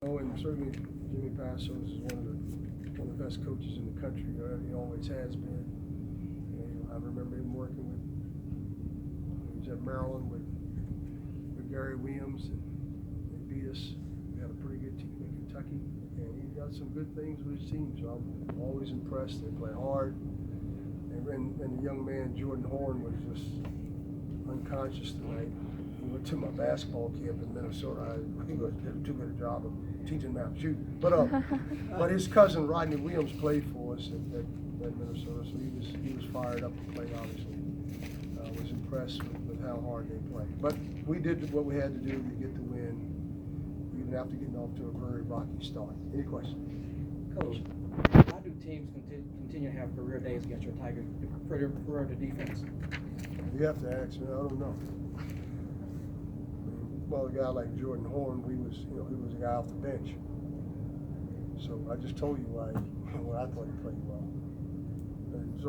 And certainly Jimmy Passos is one of the best coaches in the country. He always has been. I remember him working with. He was at Maryland with Gary Williams, and they beat us. We had a pretty good team in Kentucky, and he got some good things with his team. So I'm always impressed. They play hard, and the young man Jordan Horn was just unconscious tonight. He went to my basketball camp in Minnesota. He did too good a job of teaching him how to shoot. But his cousin Rodney Williams played for us at Minnesota, so he was fired up to play. Obviously, was impressed with how hard they play. But we did what we had to do to get the win, even after getting off to a very rocky start. Any questions? Coach, why do teams continue to have career days against your Tigers for the defense? You have to ask me. I don't know. Well, a guy like Jordan Horn, he was a guy off the bench. So I just told you why I thought he played well.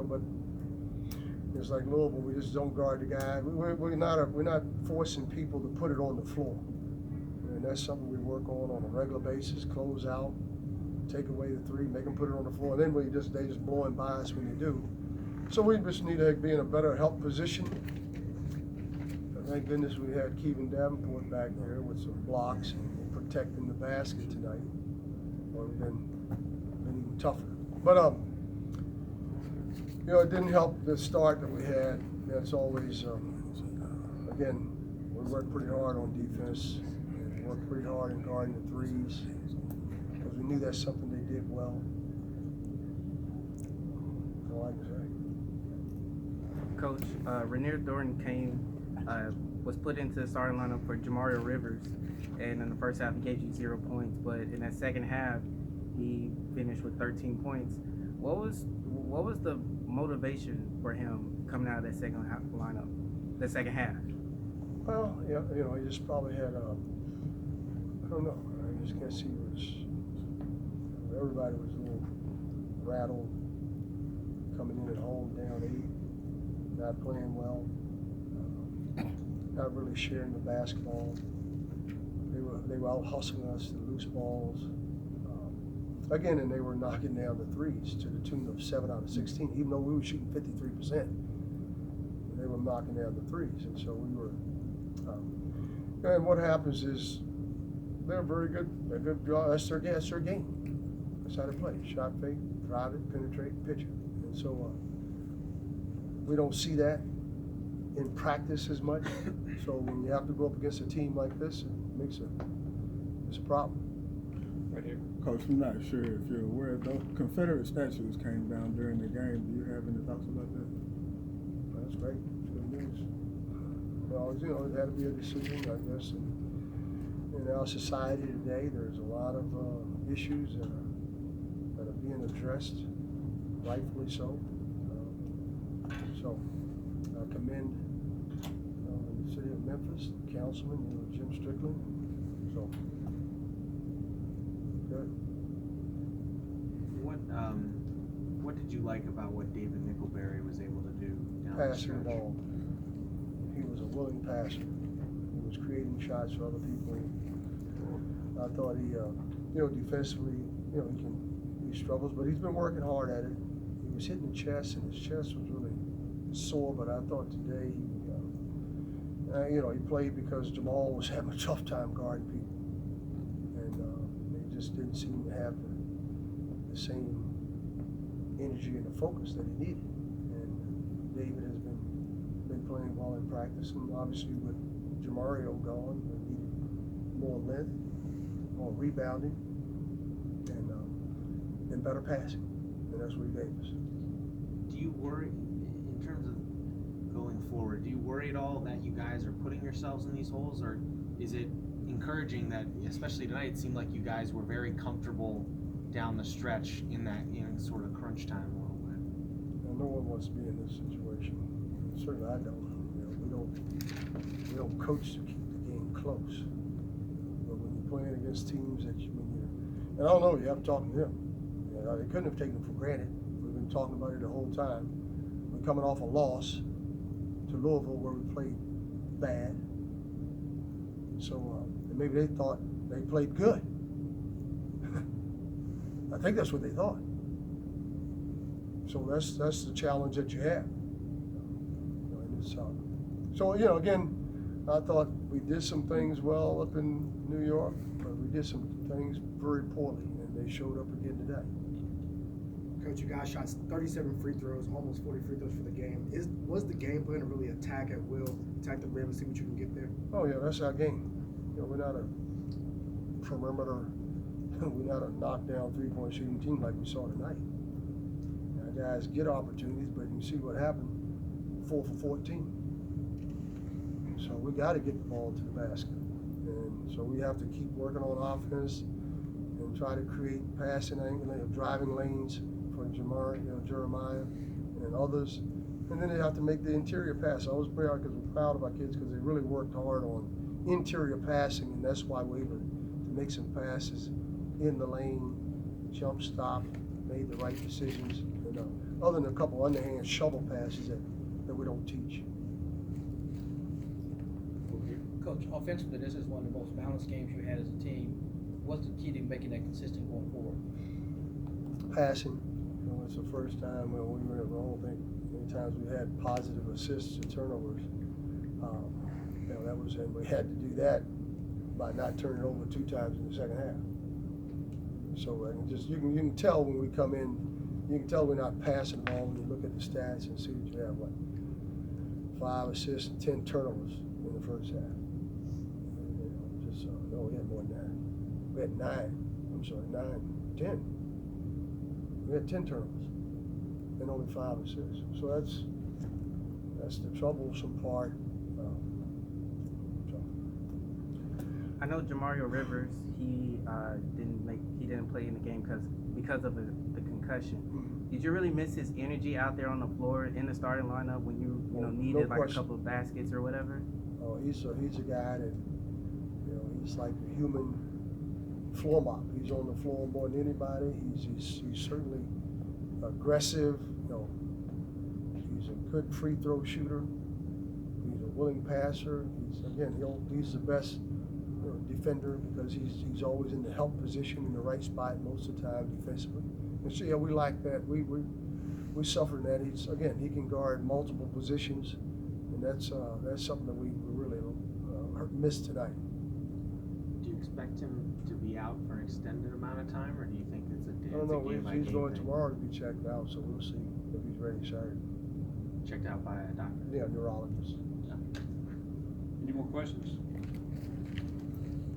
But it's like Louisville, we just don't guard the guy. We're not forcing people to put it on the floor. And that's something we work on a regular basis. Close out, take away the three, make them put it on the floor. And then they just blowing by us when they do. So we just need to be in a better help position. Thank goodness we had Kevin Davenport back there with some blocks and protecting the basket tonight. Or it would have been even tougher. But it didn't help the start that we had. That's always again, we worked pretty hard on defense and worked pretty hard in guarding the threes because we knew that's something they did well. That's all I can say. Coach, Rainier Thornton was put into the starting lineup for Jamario Rivers, and in the first half he gave you 0 points, but in that second half he finished with 13 points. What was the motivation for him coming out of that second half lineup, the second half? Well, yeah, he just probably had I don't know. I just guess he was. Everybody was a little rattled coming in at home down 8, not playing well. Not really sharing the basketball. They were out hustling us to loose balls. Again, and they were knocking down the threes to the tune of 7 out of 16, even though we were shooting 53%. They were knocking down the threes, and so we were. And what happens is they're very good. They're good. That's their game. That's how they play. Shot fake, drive it, penetrate, pitch it. And so we don't see that in practice as much. So when you have to go up against a team like this, it's a problem. Right here. Coach, I'm not sure if you're aware, though Confederate statues came down during the game. Do you have any thoughts about that? That's great. It's good news. Well, it had to be a decision, I guess. And in our society today, there's a lot of issues that are being addressed, rightfully so. So I commend the city of Memphis, the councilman, Jim Strickland. So, good. What did you like about what David Nickelberry was able to do down the Passing stretch? the ball. He was a willing passer. He was creating shots for other people. I thought he, defensively, he struggles, but he's been working hard at it. He was hitting the chest, and his chest was really sore, but I thought today, he played because Jamal was having a tough time guarding people, and he just didn't seem to have the same energy and the focus that he needed. And David has been playing well in practice, and obviously with Jamario gone, we needed more length, more rebounding, and better passing, and that's what he gave us. Do you worry, in terms of going forward, do you worry at all that you guys are putting yourselves in these holes, or is it encouraging that, especially tonight, it seemed like you guys were very comfortable down the stretch in that sort of crunch time a little bit? Well, no one wants to be in this situation. Certainly I don't. We don't coach to keep the game close. But when you're playing against teams and I don't know, you have to talk to them. They couldn't have taken it for granted. We've been talking about it the whole time. We're coming off a loss to Louisville where we played bad. So maybe they thought they played good. think that's what they thought. So that's the challenge that you have. And it's, so again, I thought we did some things well up in New York, but we did some things very poorly, and they showed up again today. Coach, you guys shot 37 free throws, almost 40 free throws for the game. Was the game plan to really attack at will, attack the rim and see what you can get there? Oh yeah, that's our game. We're not a perimeter, we're not a knockdown three-point shooting team like we saw tonight. Our guys get opportunities, but you see what happened, 4 for 14. So we got to get the ball to the basket, and so we have to keep working on offense and try to create passing angle, driving lanes for Jeremiah, and others. And then they have to make the interior pass. I was proud of our kids because they really worked hard on interior passing, and that's why we were able to make some passes in the lane, jump stop, made the right decisions. Other than a couple underhand shovel passes that we don't teach. Coach, offensively, this is one of the most balanced games you had as a team. What's the key to making that consistent going forward? Passing. It's the first time when we were in the whole thing. Many times we had positive assists and turnovers. That was, and we had to do that by not turning it over 2 times in the second half. So you can tell when we come in, you can tell we're not passing the ball when you look at the stats and see that you have 5 assists and 10 turnovers in the first half. No, we had more than that. We had 10. We had 10 turnovers and only 5 assists. So that's the troublesome part. I know Jamario Rivers, he didn't play in the game because of the concussion. Mm-hmm. Did you really miss his energy out there on the floor in the starting lineup when you needed no like question. a couple of baskets or whatever? Oh, he's a guy that he's like a human floor mop. He's on the floor more than anybody. He's certainly aggressive. He's a good free throw shooter. He's a willing passer. He's the best defender because he's always in the help position in the right spot most of the time defensively. And so we like that. We suffer in that. He can guard multiple positions, and that's something that we really missed tonight. Do you expect him to be out for an extended amount of time, or do you think it's a I don't know. game-by-game He's going thing? tomorrow to be checked out, so we'll see if he's ready Saturday. Checked out by a doctor? Yeah, neurologist. Any more questions?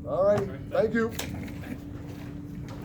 All right. All right, Thank you.